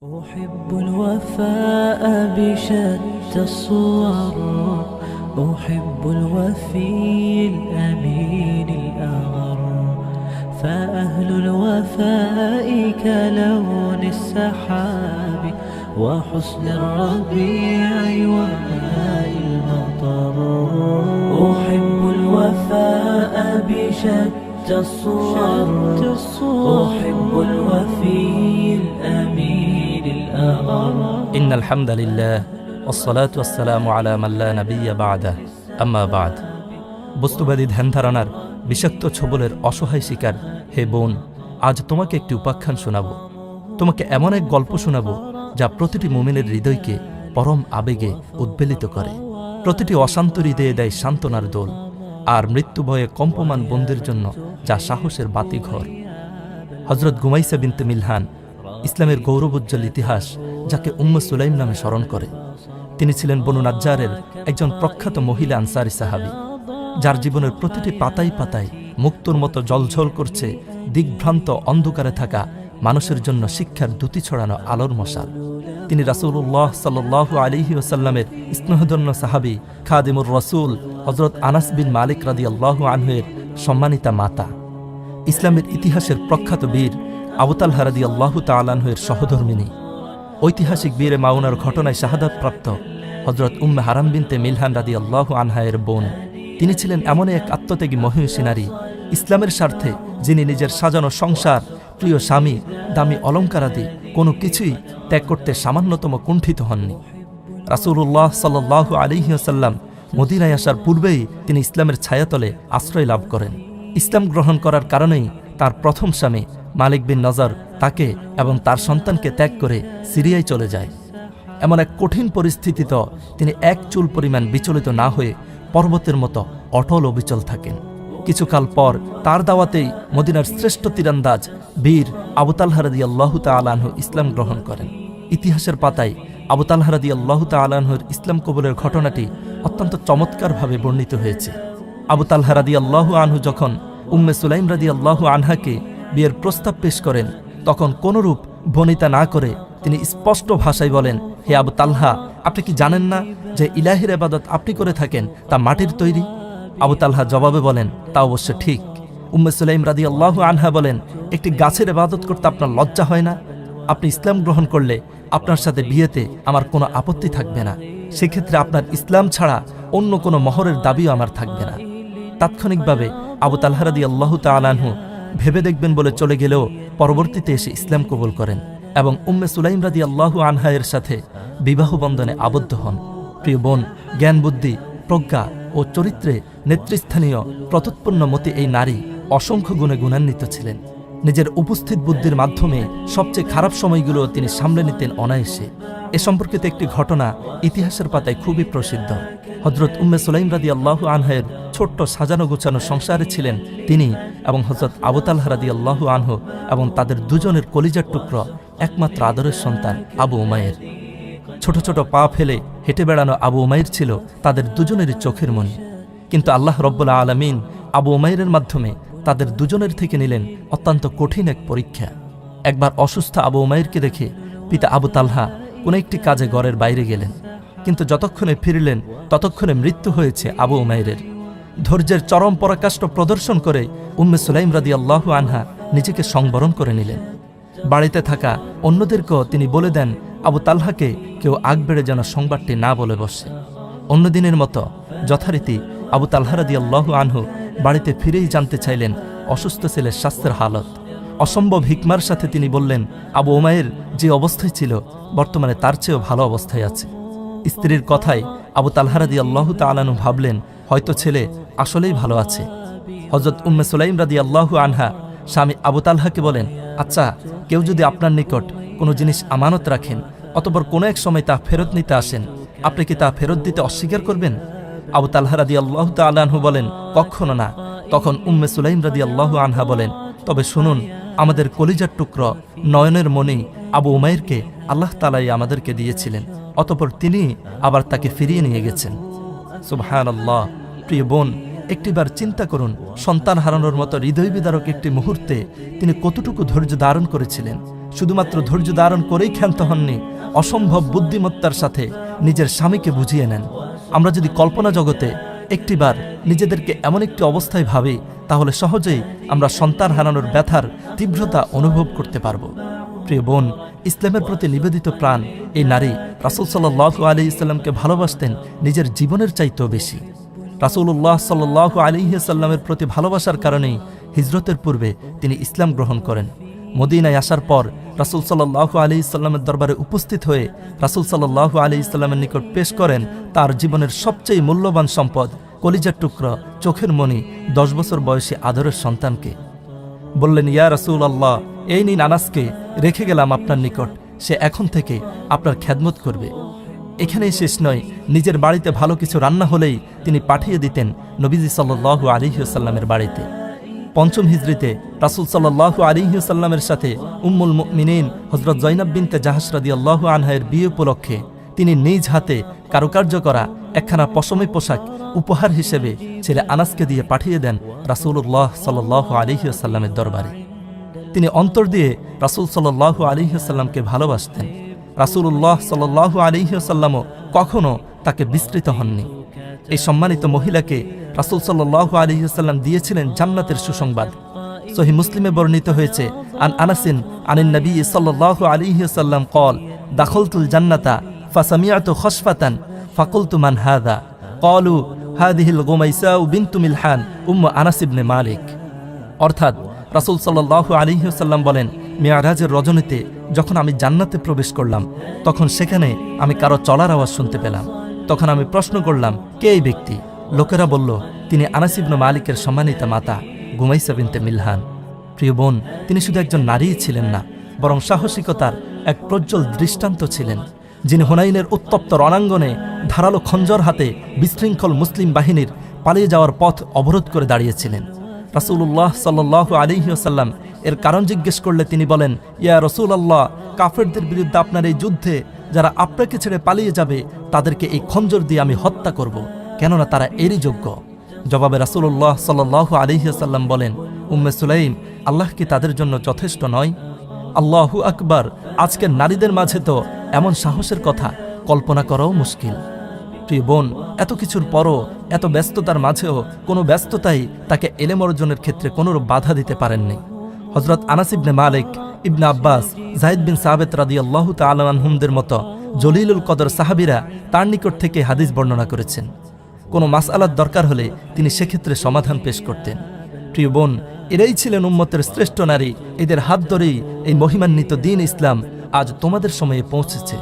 أحب الوفاء بشتى الصور. أحب الوفي الأمين الأغر. فأهل الوفاء كلون السحاب وحسن الربيع وماء المطر. أحب الوفاء بشتى الصور. أحب الوفي الأمين الأغر. إن الحمد لله والصلاة والسلام على من لا نبي بعده أما بعد। বস্তুবাদী ধ্যান ধারণার বিষাক্ত ছোবলের অসহায় শিকার হে বোন, আজ তোমাকে একটি উপাখ্যান শোনাব। তোমাকে এমন এক গল্প শোনাব যা প্রতিটি মুমিনের হৃদয়কে পরম আবেগে উদ্বেলিত করে, প্রতিটি অশান্ত হৃদয়ে দেয় সান্ত্বনার দোল, আর মৃত্যু ভয়ে কম্পমান বন্দির জন্য যা সাহসের বাতিঘর। হযরত গুমাইসা বিনতে মিলহান ইসলামের গৌরবোজ্জ্বল ইতিহাস, যাকে উম্মে সুলাইম নামে স্মরণ করে। তিনি ছিলেন বনু নাজ্জারের একজন প্রখ্যাত মহিলা আনসারী সাহাবী, যার জীবনের প্রতিটি পাতায় পাতায় মুক্তোর মতো জলঝল করছে দিগ্ভ্রান্ত অন্ধকারে থাকা মানুষের জন্য শিক্ষার দ্যুতি ছড়ানো আলোর মশাল। তিনি রাসূলুল্লাহ সাল্লাল্লাহু আলাইহি ওয়াসাল্লামের স্নেহধন্য সাহাবী খাদিমুর রাসূল হযরত আনাস বিন মালিক রাদিয়াল্লাহু আনহু-এর সম্মানিতা মাতা, ইসলামের ইতিহাসের প্রখ্যাত বীর আবু তালহা রাদিয়াল্লাহু তাআলা আনহু-এর সহধর্মিণী, ঐতিহাসিক বীরে মাউনার ঘটনায় শাহাদাতপ্রাপ্ত হযরত উম্মে হারাম বিনতে মিলহান রাদিয়াল্লাহু আনহা-এর বোন। তিনি ছিলেন এমন এক আত্মত্যাগী মহিষী নারী, ইসলামের স্বার্থে যিনি নিজের সাজানো সংসার, প্রিয় স্বামী, দামি অলঙ্কারাদি কোনো কিছুই ত্যাগ করতে সামান্যতম কুণ্ঠিত হননি। রাসূলুল্লাহ সাল্লাল্লাহু আলাইহি ওয়াসাল্লাম মদিনায় আসার পূর্বেই তিনি ইসলামের ছায়াতলে আশ্রয় লাভ করেন। ইসলাম গ্রহণ করার কারণেই তার প্রথম স্বামী মালিক বিন নজর তাকে এবং তার সন্তানকে ত্যাগ করে সিরিয়ায় চলে যায়। এমন এক কঠিন পরিস্থিতিতে তিনি এক চুল পরিমাণ বিচলিত না হয়ে পর্বতের মতো অটল অবিচল থাকেন। কিছুকাল পর তার দাওয়াতেই মদিনার শ্রেষ্ঠ তীরন্দাজ বীর আবু তালহা রাদিয়াল্লাহু তাআলা আনহু ইসলাম গ্রহণ করেন। ইতিহাসের পাতায় আবু তালহা রাদিয়াল্লাহু তাআলা আনহুর ইসলাম কবুলের ঘটনাটি অত্যন্ত চমৎকারভাবে বর্ণিত হয়েছে। আবু তালহা রাদিয়াল্লাহু আনহু যখন উম্মে সুলাইম রাদিয়াল্লাহু আনহাকে বিয়ের প্রস্তাব পেশ করেন, তখন কোনরূপ বনিতা না করে তিনি স্পষ্ট ভাষায় বলেন, হে আবু তালহা, আপনি কি জানেন না যে ইলাহির ইবাদত আপনি করে থাকেন তা মাটির তৈরি? আবু তালহা জবাবে বলেন, তা অবশ্য ঠিক। উম্মে সুলাইম রাদিয়াল্লাহু আনহা বলেন, একটি গাছের ইবাদত করতে আপনার লজ্জা হয় না? আপনি ইসলাম গ্রহণ করলে আপনার সাথে বিয়েতে আমার কোনো আপত্তি থাকবে না। সেক্ষেত্রে আপনার ইসলাম ছাড়া অন্য কোনো মহরের দাবিও আমার থাকবে না। তাৎক্ষণিকভাবে আবু তালহা রাদিয়াল্লাহু তাআলা আনহু ভেবে দেখবেন বলে চলে গেলেও পরবর্তীতে এসে ইসলাম কবুল করেন এবং উম্মে সুলাইম রাদিয়াল্লাহু আনহা এর সাথে বিবাহ বন্ধনে আবদ্ধ হন। প্রিয় বোন, জ্ঞান, বুদ্ধি, প্রজ্ঞা ও চরিত্রে নেতৃস্থানীয় প্রত্যুৎপন্ন মতি এই নারী অসংখ্য গুণে গুণান্বিত ছিলেন। নিজের উপস্থিত বুদ্ধির মাধ্যমে সবচেয়ে খারাপ সময়গুলো তিনি সামলে নিতেন অনায়াসে। এ সম্পর্কিত একটি ঘটনা ইতিহাসের পাতায় খুবই প্রসিদ্ধ। হযরত উম্মে সুলাইম রাদিয়াল্লাহু আনহা-এর ছোট্ট সাজানো গোছানো সংসারে ছিলেন তিনি এবং হযরত আবু তালহা রাদিয়াল্লাহু আনহু এবং তাদের দুজনের কলিজার টুকরো একমাত্র আদরের সন্তান আবু উমাইর। ছোট ছোট পা ফেলে হেঁটে বেড়ানো আবু উমাইর ছিল তাদের দুজনেরই চোখের মণি। কিন্তু আল্লাহ রব্বুল আলামিন আবু উমাইরের মাধ্যমে তাদের দুজনের থেকে নিলেন অত্যন্ত কঠিন এক পরীক্ষা। একবার অসুস্থ আবু উমাইরকে দেখে পিতা আবু তালহা কোনো একটি কাজে ঘরের বাইরে গেলেন, কিন্তু যতক্ষণে ফিরলেন ততক্ষণে মৃত্যু হয়েছে আবু উমাইরের। ধৈর্যের চরম পরাকাষ্ঠ প্রদর্শন করে উম্মে সুলাইম রাদিয়াল্লাহু আনহা নিজেকে সংবরণ করে নিলেন। বাড়িতে থাকা অন্যদেরকেও তিনি বলে দেন আবু তালহাকে কেউ আগ বেড়ে যেন সংবাদটি না বলে বসে। অন্যদিনের মতো যথারীতি আবু তালহা রাদিয়াল্লাহু আনহু বাড়িতে ফিরেই জানতে চাইলেন অসুস্থ ছেলের স্বাস্থ্যের হালত। অসম্ভব হিকমার সাথে তিনি বললেন, আবু উমাইর যে অবস্থায় ছিল বর্তমানে তার চেয়েও ভালো অবস্থায় আছে। স্ত্রীর কথায় আবু তালহা রাদিয়াল্লাহু তাআলা আনহু ভাবলেন, হয়তো ছেলে আসলেই ভালো আছে। হযরত উম্মে সুলাইম রাদিয়াল্লাহু আনহা স্বামী আবু তালহাকে বলেন, আচ্ছা, কেউ যদি আপনার নিকট কোনো জিনিস আমানত রাখেন, অতঃপর কোনো এক সময় তা ফেরত নিতে আসেন, আপনি কি তা ফেরত দিতে অস্বীকার করবেন? আবু তালহা রাদিয়াল্লাহু তাআলা আনহু বলেন, কখনো না। তখন উম্মে সুলাইম রাদিয়াল্লাহু আনহা বলেন, তবে শুনুন, আমাদের কলিজার টুকরো নয়নের মণি আবু উমাইরকে আল্লাহ তাআলাই আমাদেরকে দিয়েছিলেন, অতঃপর তিনি আবার তাকে ফিরিয়ে নিয়ে গেছেন। সুবহানাল্লাহ। প্রিয় বোন, একটিবার চিন্তা করুন, সন্তান হারানোর মতো হৃদয় বিদারক একটি মুহূর্তে তিনি কতটুকু ধৈর্য ধারণ করেছিলেন। শুধুমাত্র ধৈর্য ধারণ করেই ক্ষান্ত হননি, অসম্ভব বুদ্ধিমত্তার সাথে নিজের স্বামীকে বুঝিয়ে নেন। আমরা যদি কল্পনা জগতে একটিবার নিজেদেরকে এমন একটি অবস্থায় ভাবি, তাহলে সহজেই আমরা সন্তান হারানোর ব্যথার তীব্রতা অনুভব করতে পারব। প্রিয় বোন, ইসলামের প্রতি নিবেদিত প্রাণ এই নারী রাসূল সাল্লাল্লাহু আলাইহি ওয়াসাল্লামকে ভালোবাসতেন নিজের জীবনের চাইতেও বেশি। রাসূলুল্লাহ সাল্লাল্লাহু আলাইহি ওয়াসাল্লামের প্রতি ভালোবাসার কারণেই হিজরতের পূর্বে তিনি ইসলাম গ্রহণ করেন। মদিনায় আসার পর রাসূল সাল্লাল্লাহু আলাইহি ওয়াসাল্লামের দরবারে উপস্থিত হয়ে রাসূল সাল্লাল্লাহু আলাইহি ওয়াসাল্লামের নিকট পেশ করেন তার জীবনের সবচেয়ে মূল্যবান সম্পদ, কলিজার টুকরা, চোখের মণি, 10 বছর বয়সী আদরের সন্তানকে। বললেন, ইয়া রাসূলুল্লাহ, এই নিন আনাসকে, রেখে গেলাম আপনার নিকট, সে এখন থেকে আপনার খেদমত করবে। এখানেই শেষ নয়, নিজের বাড়িতে ভালো কিছু রান্না হলেই তিনি পাঠিয়ে দিতেন নবীজি সাল্লাল্লাহু আলাইহি ওয়াসাল্লামের বাড়িতে। পঞ্চম হিজরিতে রাসূল সাল্লাল্লাহু আলাইহি ওয়াসাল্লামের সাথে উম্মুল মুমিনিন হযরত জয়নাব বিনতে জাহাশ রাদিয়াল্লাহু আনহার বিয়ে উপলক্ষে তিনি নিজ হাতে কারুকার্য করা একখানা পশমি পোশাক উপহার হিসেবে ছেলে আনাসকে দিয়ে পাঠিয়ে দেন রাসূলুল্লাহ সাল্লাল্লাহু আলাইহি ওয়াসাল্লামের দরবারে। তিনি অন্তর দিয়ে রাসূল সাল্লাল্লাহু আলাইহি ওয়াসাল্লামকে ভালোবাসতেন। রাসূলুল্লাহ সাল্লাল্লাহু আলাইহি ওয়াসাল্লামও কখনো তাকে বিস্তৃত হননি। এই সম্মানিত মহিলাকে রাসূল সাল্লাল্লাহু আলাইহি ওয়াসাল্লাম দিয়েছিলেন জান্নাতের সুসংবাদ। সহিহ মুসলিমে বর্ণিত হয়েছে, আন আনাসিন আনিন নবী সাল্লাল্লাহু আলাইহি ওয়াসাল্লাম قال দাখালতুল জান্নাতা ফাসামিআতু খশফাতান ফাকুলতু মান হাযা قالوا هذه الغميساء بنت ملحان আনাস ইবনে মালিক। অর্থাৎ রাসূল সাল্লাল্লাহু আলাইহি ওয়াসাল্লাম বলেন, মিরাজের রজনীতে যখন আমি জান্নাতে প্রবেশ করলাম, তখন সেখানে আমি কারো চলার আওয়াজ শুনতে পেলাম। তখন আমি প্রশ্ন করলাম, কে এই ব্যক্তি? লোকেরা বলল, তিনি আনাস ইবনে মালিকের সম্মানিতা মাতা গুমাইসা বিনতে মিলহান। প্রিয় বোন, তিনি শুধু একজন নারীই ছিলেন না, বরং সাহসিকতার এক প্রজ্জ্বল দৃষ্টান্ত ছিলেন, যিনি হুনাইনের উত্তপ্ত রণাঙ্গনে ধারালো খঞ্জর হাতে বিশৃঙ্খল মুসলিম বাহিনীর পালিয়ে যাওয়ার পথ অবরোধ করে দাঁড়িয়েছিলেন। রাসূলুল্লাহ সাল্লাল্লাহু আলাইহি ওয়াসাল্লাম এর কারণ জিজ্ঞেস করলে তিনি বলেন, ইয়া রাসূলুল্লাহ, কাফেরদের বিরুদ্ধে আপনার এই যুদ্ধে যারা আপনাকে ছেড়ে পালিয়ে যাবে তাদেরকে এই খঞ্জর দিয়ে আমি হত্যা করব, কেননা তারা এরই যোগ্য। জবাবে রাসূলুল্লাহ সাল্লাল্লাহু আলাইহি ওয়াসাল্লাম বলেন, উম্মে সুলাইম, আল্লাহ কি তাদের জন্য যথেষ্ট নয়? আল্লাহু আকবার। আজকের নারীদের মাঝে তো এমন সাহসের কথা কল্পনা করাও মুশকিল। প্রিয় বোন, এত কিছুর পরও, এত ব্যস্ততার মাঝেও কোনো ব্যস্ততাই তাকে এলেম অর্জনের ক্ষেত্রে কোনোরূপ বাধা দিতে পারেননি। হযরত আনাস ইবনে মালিক, ইবনে আব্বাস, যায়েদ বিন সাবিত রাদিয়াল্লাহু তাআলা আনহুমদের মতো জলিলুল কদর সাহাবীরা তার নিকট থেকে হাদিস বর্ণনা করেছেন। কোনো মাসআলার দরকার হলে তিনি সেক্ষেত্রে সমাধান পেশ করতেন। প্রিয় বোন, এরাই ছিলেন উম্মতের শ্রেষ্ঠ নারী। এদের হাত ধরেই এই মহিমান্বিত দ্বীন ইসলাম আজ তোমাদের সময়ে পৌঁছেছে।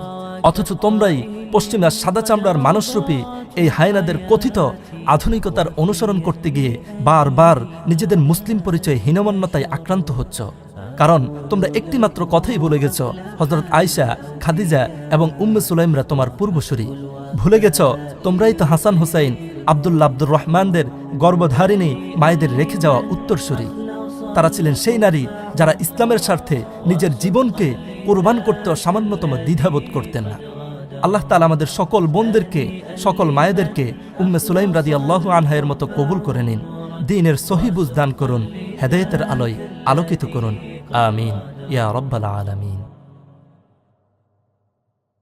অথচ তোমরাই পশ্চিমা সাদা চামড়ার মানুষরূপী এই হায়নাদের কথিত আধুনিকতার অনুসরণ করতে গিয়ে বারবার নিজেদের মুসলিম পরিচয় হীনমন্যতায় আক্রান্ত হচ্ছ। কারণ তোমরা একটিমাত্র কথাই ভুলে গেছ, হযরত আয়েশা, খাদিজা এবং উম্মে সুলাইমরা তোমার পূর্বসূরি। ভুলে গেছ তোমরাই তো হাসান হুসাইন, আব্দুল্লাহ, আব্দুর রহমানদের গর্ভধারিণী মায়েদের রেখে যাওয়া উত্তরসূরি। তারা ছিলেন সেই নারী যারা ইসলামের স্বার্থে নিজের জীবনকে কোরবান করতেও সামান্যতম দ্বিধাবোধ করতেন না। আল্লাহ তাআলা আমাদের সকল বোনদেরকে, সকল মায়েদেরকে উম্মে সুলাইম রাদিয়াল্লাহু আনহার মতো কবুল করে নিন। দ্বীনের সহিহ বুঝ দান করুন, হেদায়েতের আলোয় আলোকিত করুন। আমিন ইয়া রাব্বাল আলামিন।